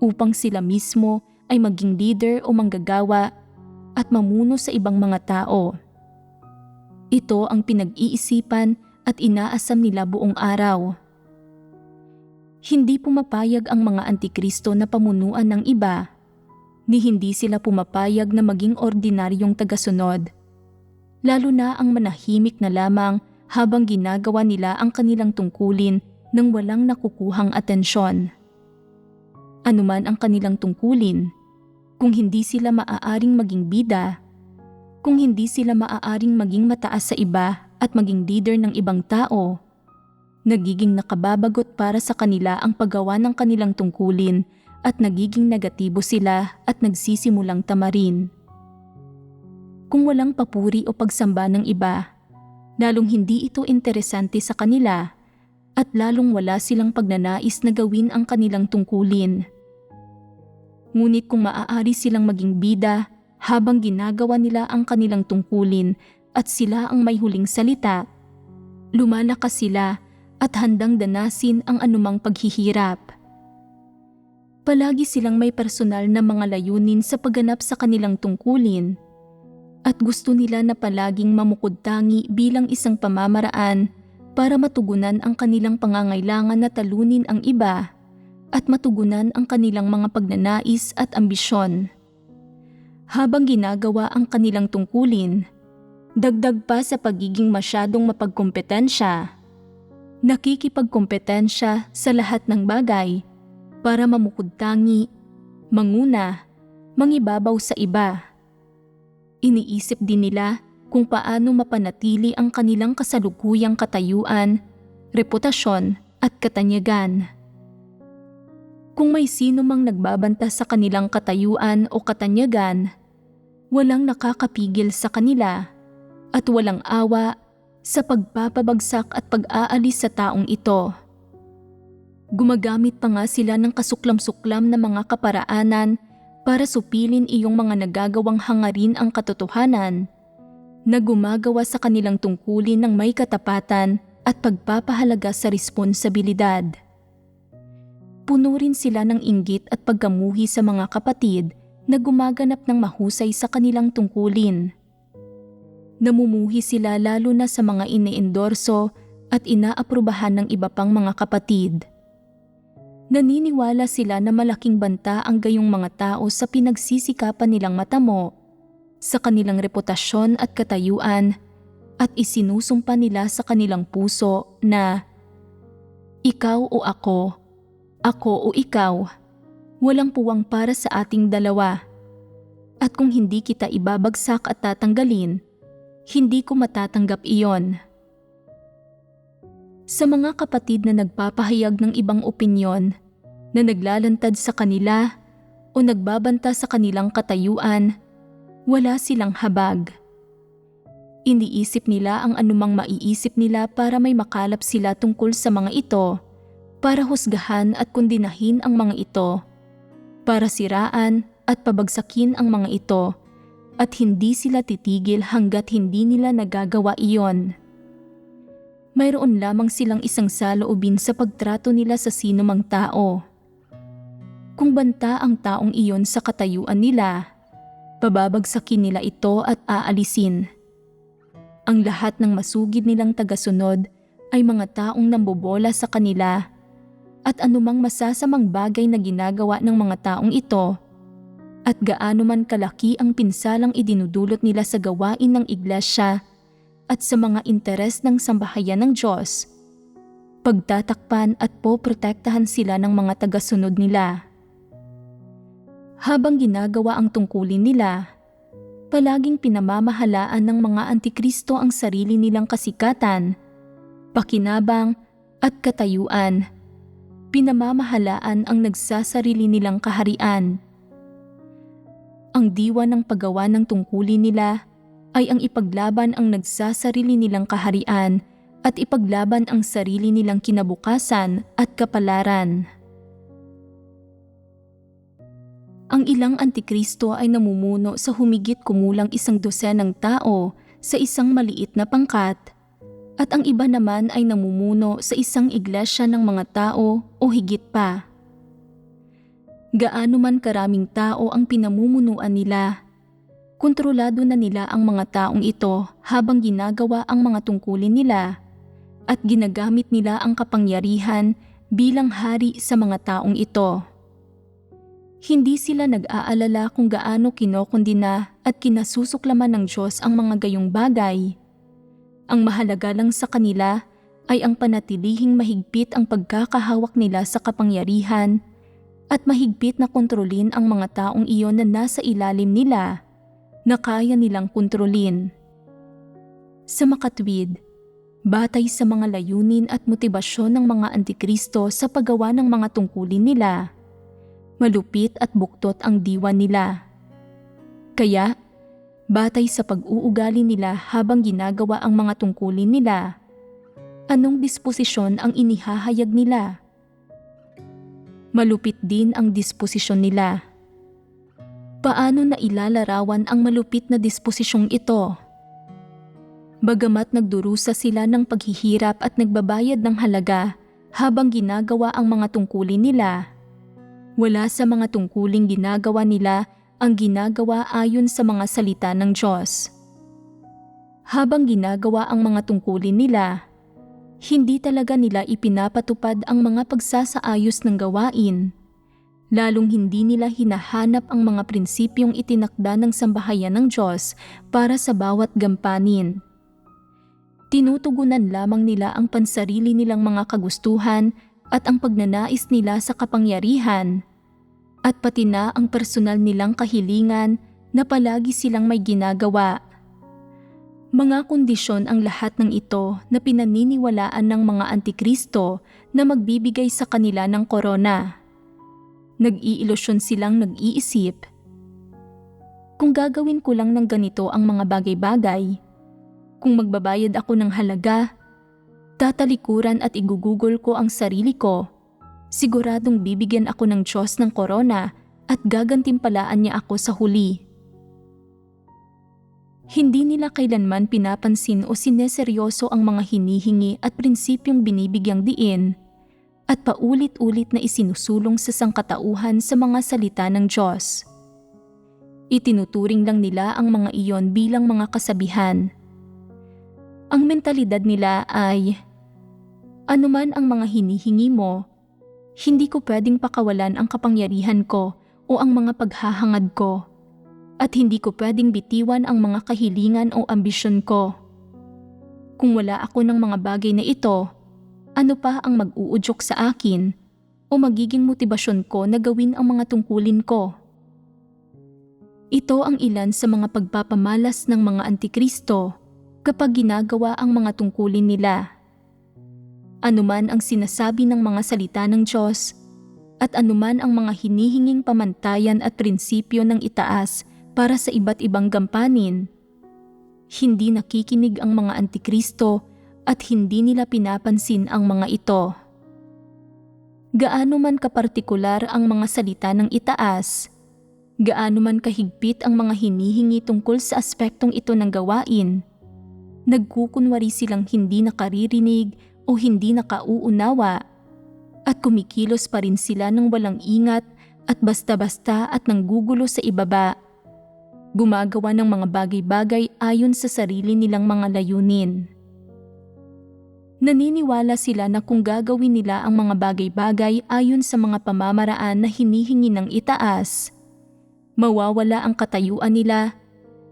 upang sila mismo ay maging leader o manggagawa at mamuno sa ibang mga tao. Ito ang pinag-iisipan at inaasam nila buong araw. Hindi pumapayag ang mga antikristo na pamunuan ng iba, ni hindi sila pumapayag na maging ordinaryong tagasunod, lalo na ang manahimik na lamang habang ginagawa nila ang kanilang tungkulin nang walang nakukuhang atensyon. Anuman ang kanilang tungkulin, kung hindi sila maaaring maging bida, kung hindi sila maaaring maging mataas sa iba at maging leader ng ibang tao, nagiging nakababagot para sa kanila ang paggawa ng kanilang tungkulin at nagiging negatibo sila at nagsisimulang tamarin. Kung walang papuri o pagsamba ng iba, lalong hindi ito interesante sa kanila at lalong wala silang pagnanais na gawin ang kanilang tungkulin. Ngunit kung maaari silang maging bida habang ginagawa nila ang kanilang tungkulin at sila ang may huling salita, lumalakas sila at handang danasin ang anumang paghihirap. Palagi silang may personal na mga layunin sa pagganap sa kanilang tungkulin at gusto nila na palaging mamukod-tangi bilang isang pamamaraan para matugunan ang kanilang pangangailangan na talunin ang iba at matugunan ang kanilang mga pagnanais at ambisyon. Habang ginagawa ang kanilang tungkulin, dagdag pa sa pagiging masyadong mapagkompetensya, nakikipagkompetensya sa lahat ng bagay para mamukod-tangi, manguna, mangibabaw sa iba. Iniisip din nila kung paano mapanatili ang kanilang kasalukuyang katayuan, reputasyon at katanyagan. Kung may sino mang nagbabanta sa kanilang katayuan o katanyagan, walang nakakapigil sa kanila at walang awa sa pagpapabagsak at pag-aalis sa taong ito. Gumagamit pa nga sila ng kasuklam-suklam na mga kaparaanan para supilin iyong mga nagagawang hangarin ang katotohanan na gumagawa sa kanilang tungkulin ng may katapatan at pagpapahalaga sa responsibilidad. Puno rin sila ng inggit at pagkamuhi sa mga kapatid na gumaganap ng mahusay sa kanilang tungkulin. Namumuhi sila lalo na sa mga iniendorso at inaaprubahan ng iba pang mga kapatid. Naniniwala sila na malaking banta ang gayong mga tao sa pinagsisikapan nilang matamo, sa kanilang reputasyon at katayuan, at isinusumpa nila sa kanilang puso na, "Ikaw o ako o ikaw, walang puwang para sa ating dalawa. At kung hindi kita ibabagsak at tatanggalin, hindi ko matatanggap iyon." Sa mga kapatid na nagpapahayag ng ibang opinyon, na naglalantad sa kanila o nagbabanta sa kanilang katayuan, wala silang habag. Iniisip nila ang anumang maiisip nila para may makalap sila tungkol sa mga ito, para husgahan at kondinahin ang mga ito, para siraan at pabagsakin ang mga ito, at hindi sila titigil hanggat hindi nila nagagawa iyon. Mayroon lamang silang isang saloobin sa pagtrato nila sa sinumang tao. Kung banta ang taong iyon sa katayuan nila, bababagsakin nila ito at aalisin. Ang lahat ng masugid nilang tagasunod ay mga taong nambobola sa kanila at anumang masasamang bagay na ginagawa ng mga taong ito at gaano man kalaki ang pinsalang idinudulot nila sa gawain ng iglesia at sa mga interes ng sambahayan ng Diyos, pagtatakpan at poprotektahan sila ng mga tagasunod nila. Habang ginagawa ang tungkulin nila, palaging pinamamahalaan ng mga antikristo ang sarili nilang kasikatan, pakinabang at katayuan. Pinamamahalaan ang nagsasarili nilang kaharian. Ang diwa ng paggawa ng tungkulin nila ay ang ipaglaban ang nagsasarili nilang kaharian at ipaglaban ang sarili nilang kinabukasan at kapalaran. Ang ilang antikristo ay namumuno sa humigit kumulang 12 tao sa isang maliit na pangkat, at ang iba naman ay namumuno sa isang iglesia ng mga tao o higit pa. Gaano man karaming tao ang pinamumunuan nila, kontrolado na nila ang mga taong ito habang ginagawa ang mga tungkulin nila at ginagamit nila ang kapangyarihan bilang hari sa mga taong ito. Hindi sila nag-aalala kung gaano kinokondina at kinasusuklaman ng Diyos ang mga gayong bagay. Ang mahalaga lang sa kanila ay ang panatilihing mahigpit ang pagkakahawak nila sa kapangyarihan at mahigpit na kontrolin ang mga taong iyon na nasa ilalim nila na kaya nilang kontrolin. Sa makatwid, batay sa mga layunin at motibasyon ng mga antikristo sa paggawa ng mga tungkulin nila, malupit at buktot ang diwa nila. Kaya, batay sa pag-uugali nila habang ginagawa ang mga tungkulin nila, anong disposisyon ang inihahayag nila? Malupit din ang disposisyon nila. Paano na ilalarawan ang malupit na disposisyong ito? Bagamat nagdurusa sila ng paghihirap at nagbabayad ng halaga habang ginagawa ang mga tungkulin nila, wala sa mga tungkuling ginagawa nila ang ginagawa ayon sa mga salita ng Diyos. Habang ginagawa ang mga tungkulin nila, hindi talaga nila ipinapatupad ang mga pagsasaayos ng gawain, lalong hindi nila hinahanap ang mga prinsipyong itinakda ng sambahayan ng Diyos para sa bawat gampanin. Tinutugunan lamang nila ang pansarili nilang mga kagustuhan at ang pagnanais nila sa kapangyarihan, at pati na ang personal nilang kahilingan na palagi silang may ginagawa. Mga kondisyon ang lahat ng ito na pinaniniwalaan ng mga antikristo na magbibigay sa kanila ng korona. Nag-iilusyon silang nag-iisip, kung gagawin ko lang ng ganito ang mga bagay-bagay, kung magbabayad ako ng halaga, tatalikuran at igugugol ko ang sarili ko, siguradong bibigyan ako ng Diyos ng korona at gagantimpalaan niya ako sa huli. Hindi nila kailanman pinapansin o sineseryoso ang mga hinihingi at prinsipyong binibigyang diin at paulit-ulit na isinusulong sa sangkatauhan sa mga salita ng Diyos. Itinuturing lang nila ang mga iyon bilang mga kasabihan. Ang mentalidad nila ay, anuman ang mga hinihingi mo, hindi ko pwedeng pakawalan ang kapangyarihan ko o ang mga paghahangad ko. At hindi ko pwedeng bitiwan ang mga kahilingan o ambisyon ko. Kung wala ako ng mga bagay na ito, ano pa ang mag-uudyok sa akin o magiging motibasyon ko na gawin ang mga tungkulin ko? Ito ang ilan sa mga pagpapamalas ng mga antikristo kapag ginagawa ang mga tungkulin nila. Anuman ang sinasabi ng mga salita ng Diyos at anuman ang mga hinihinging pamantayan at prinsipyo ng itaas para sa iba't ibang gampanin, hindi nakikinig ang mga antikristo at hindi nila pinapansin ang mga ito. Gaano man kapartikular ang mga salita ng itaas, gaano man kahigpit ang mga hinihingi tungkol sa aspektong ito ng gawain, nagkukunwari silang hindi nakaririnig o hindi nakauunawa at kumikilos pa rin sila ng walang ingat at basta-basta at nanggugulo sa ibaba. Gumagawa ng mga bagay-bagay ayon sa sarili nilang mga layunin. Naniniwala sila na kung gagawin nila ang mga bagay-bagay ayon sa mga pamamaraan na hinihingi ng itaas, mawawala ang katayuan nila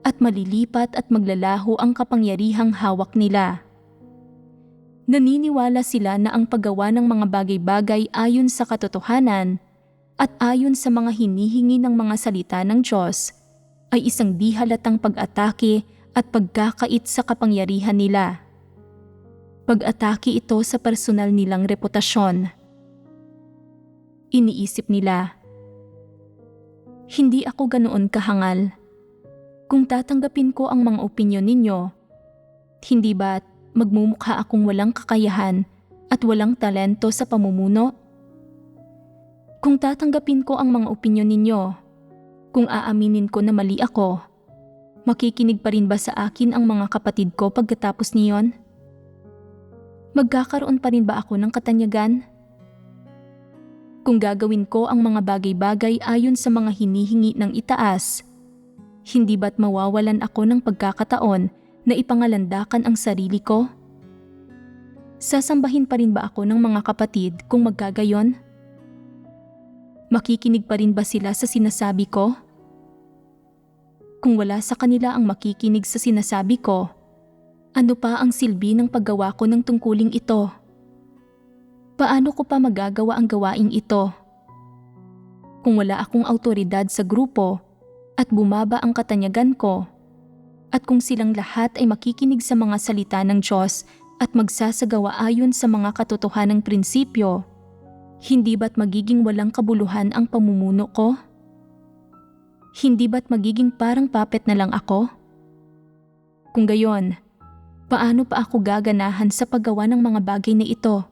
at malilipat at maglalaho ang kapangyarihang hawak nila. Naniniwala sila na ang paggawa ng mga bagay-bagay ayon sa katotohanan at ayon sa mga hinihingi ng mga salita ng Diyos ay isang di halatang pag-atake at pagkakait sa kapangyarihan nila. Pag-atake ito sa personal nilang reputasyon. Iniisip nila, hindi ako ganoon kahangal. Kung tatanggapin ko ang mga opinyon ninyo, hindi ba't magmumukha akong walang kakayahan at walang talento sa pamumuno? Kung tatanggapin ko ang mga opinyon ninyo, kung aaminin ko na mali ako, makikinig pa rin ba sa akin ang mga kapatid ko pagkatapos niyon? Magkakaroon pa rin ba ako ng katanyagan? Kung gagawin ko ang mga bagay-bagay ayon sa mga hinihingi ng itaas, hindi ba't mawawalan ako ng pagkakataon na ipangalandakan ang sarili ko? Sasambahin pa rin ba ako ng mga kapatid kung magkagayon? Makikinig pa rin ba sila sa sinasabi ko? Kung wala sa kanila ang makikinig sa sinasabi ko, ano pa ang silbi ng paggawa ko ng tungkuling ito? Paano ko pa magagawa ang gawaing ito? Kung wala akong awtoridad sa grupo at bumaba ang katanyagan ko, at kung silang lahat ay makikinig sa mga salita ng Diyos at magsasagawa ayon sa mga katotohanang prinsipyo, hindi ba't magiging walang kabuluhan ang pamumuno ko? Hindi ba't magiging parang puppet na lang ako? Kung gayon, paano pa ako gaganahan sa paggawa ng mga bagay na ito?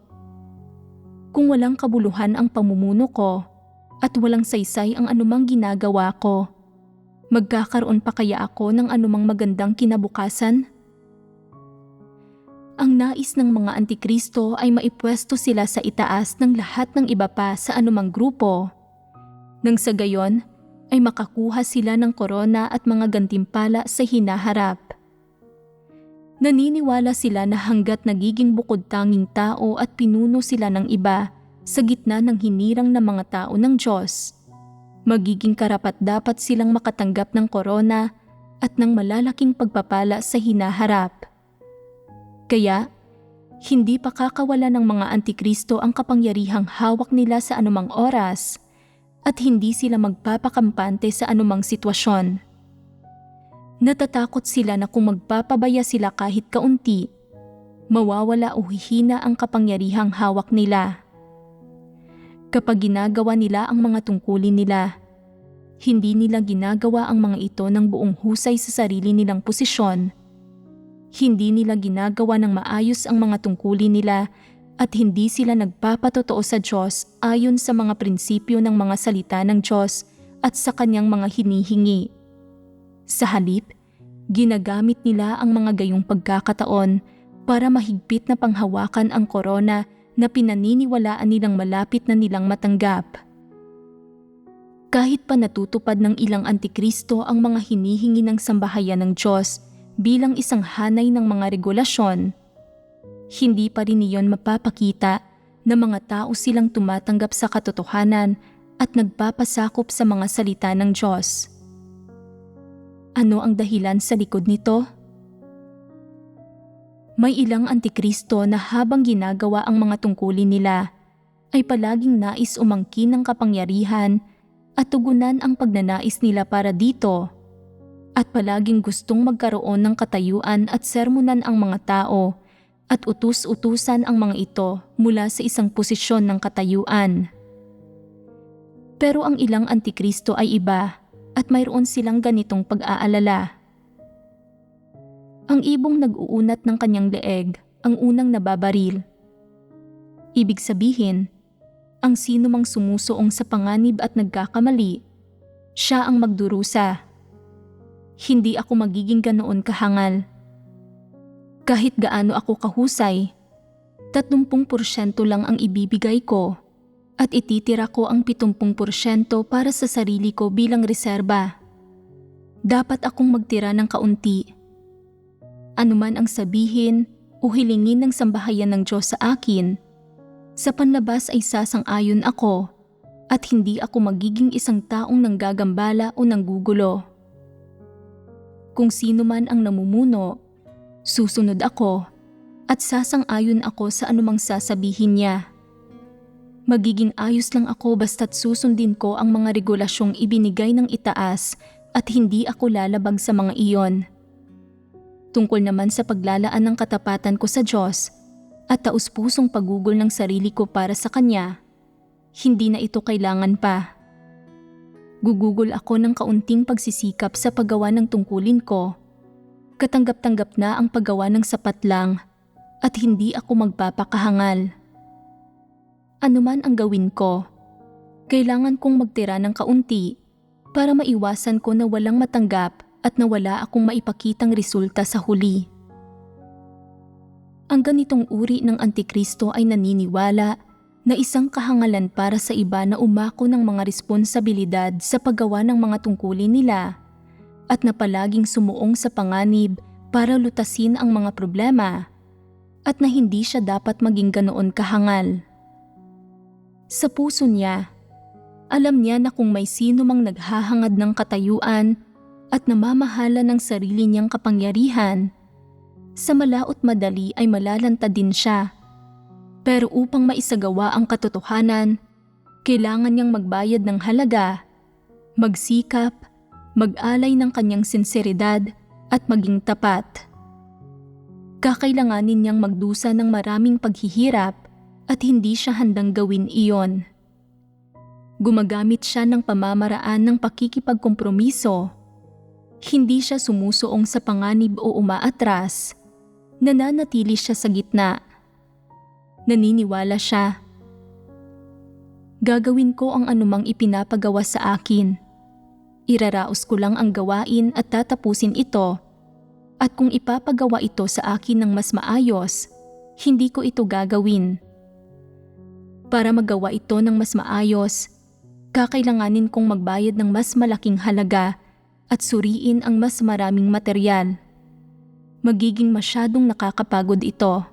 Kung walang kabuluhan ang pamumuno ko at walang saysay ang anumang ginagawa ko, magkakaroon pa kaya ako ng anumang magandang kinabukasan? Ang nais ng mga antikristo ay maipwesto sila sa itaas ng lahat ng iba pa sa anumang grupo, nang sa gayon ay makakuha sila ng korona at mga gantimpala sa hinaharap. Naniniwala sila na hanggat nagiging bukod-tanging tao at pinuno sila ng iba sa gitna ng hinirang na mga tao ng Diyos, magiging karapat-dapat silang makatanggap ng korona at ng malalaking pagpapala sa hinaharap. Kaya, hindi pa kakawala ng mga antikristo ang kapangyarihang hawak nila sa anumang oras at hindi sila magpapakampante sa anumang sitwasyon. Natatakot sila na kung magpapabaya sila kahit kaunti, mawawala o hihina ang kapangyarihang hawak nila. Kapag ginagawa nila ang mga tungkulin nila, hindi nila ginagawa ang mga ito ng buong husay sa sarili nilang posisyon. Hindi nila ginagawa ng maayos ang mga tungkulin nila at hindi sila nagpapatotoo sa Diyos ayon sa mga prinsipyo ng mga salita ng Diyos at sa kanyang mga hinihingi. Sa halip, ginagamit nila ang mga gayong pagkakataon para mahigpit na panghawakan ang korona na pinaniniwalaan nilang malapit na nilang matanggap. Kahit pa natutupad ng ilang antikristo ang mga hinihingi ng sambahayan ng Diyos bilang isang hanay ng mga regulasyon, hindi pa rin iyon mapapakita na mga tao silang tumatanggap sa katotohanan at nagpapasakop sa mga salita ng Diyos. Ano ang dahilan sa likod nito? May ilang antikristo na habang ginagawa ang mga tungkulin nila ay palaging nais umangkin ng kapangyarihan at tugunan ang pagnanais nila para dito, at palaging gustong magkaroon ng katayuan at sermonan ang mga tao at utus-utusan ang mga ito mula sa isang posisyon ng katayuan. Pero ang ilang antikristo ay iba at mayroon silang ganitong pag-aalala. Ang ibong nag-uunat ng kanyang leeg ang unang nababaril. Ibig sabihin, ang sino mang sumusuong sa panganib at nagkakamali, siya ang magdurusa. Hindi ako magiging ganoon kahangal. Kahit gaano ako kahusay, 30% lang ang ibibigay ko at ititira ko ang 70% para sa sarili ko bilang reserba. Dapat akong magtira ng kaunti. Anuman ang sabihin o hilingin ng sambahayan ng Diyos sa akin, sa panlabas ay sasang-ayon ako at hindi ako magiging isang taong nanggagambala o nanggugulo. Kung sino man ang namumuno, susunod ako at sasang-ayon ako sa anumang sasabihin niya. Magiging ayos lang ako basta't susundin ko ang mga regulasyong ibinigay ng itaas at hindi ako lalabag sa mga iyon. Tungkol naman sa paglalaan ng katapatan ko sa Diyos at taus-pusong pagugol ng sarili ko para sa Kanya, hindi na ito kailangan pa. Gugugol ako ng kaunting pagsisikap sa paggawa ng tungkulin ko. Katanggap-tanggap na ang paggawa ng sapat lang at hindi ako magpapakahangal. Anuman ang gawin ko, kailangan kong magtira ng kaunti para maiwasan ko na walang matanggap at na wala akong maipakitang resulta sa huli. Ang ganitong uri ng Antikristo ay naniniwala na isang kahangalan para sa iba na umako ng mga responsibilidad sa paggawa ng mga tungkulin nila at na palaging sumuong sa panganib para lutasin ang mga problema at na hindi siya dapat maging ganoon kahangal. Sa puso niya, alam niya na kung may sino mang naghahangad ng katayuan at namamahala ng sarili niyang kapangyarihan, sa malaot madali ay malalantad din siya. Pero upang maisagawa ang katotohanan, kailangan niyang magbayad ng halaga, magsikap, mag-alay ng kanyang sinseridad at maging tapat. Kakailanganin niyang magdusa ng maraming paghihirap at hindi siya handang gawin iyon. Gumagamit siya ng pamamaraan ng pakikipagkompromiso. Hindi siya sumusuong sa panganib o umaatras. Nananatili siya sa gitna. Naniniwala siya. Gagawin ko ang anumang ipinapagawa sa akin. Iraraos ko lang ang gawain at tatapusin ito. At kung ipapagawa ito sa akin ng mas maayos, hindi ko ito gagawin. Para magawa ito ng mas maayos, kakailanganin kong magbayad ng mas malaking halaga at suriin ang mas maraming materyal. Magiging masyadong nakakapagod ito.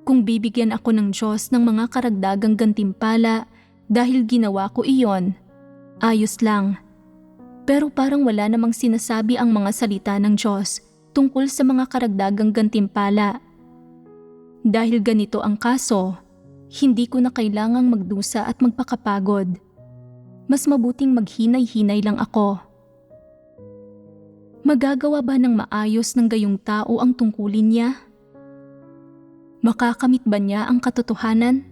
Kung bibigyan ako ng Diyos ng mga karagdagang gantimpala dahil ginawa ko iyon, ayos lang. Pero parang wala namang sinasabi ang mga salita ng Diyos tungkol sa mga karagdagang gantimpala. Dahil ganito ang kaso, hindi ko na kailangang magdusa at magpakapagod. Mas mabuting maghinay-hinay lang ako. Magagawa ba ng maayos ng gayong tao ang tungkulin niya? Makakamit ba niya ang katotohanan?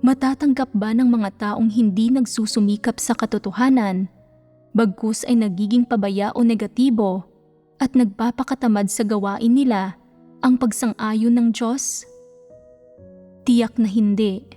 Matatanggap ba ng mga taong hindi nagsusumikap sa katotohanan, bagkus ay nagiging pabaya o negatibo at nagpapakatamad sa gawain nila ang pagsang-ayon ng Diyos? Tiyak na hindi.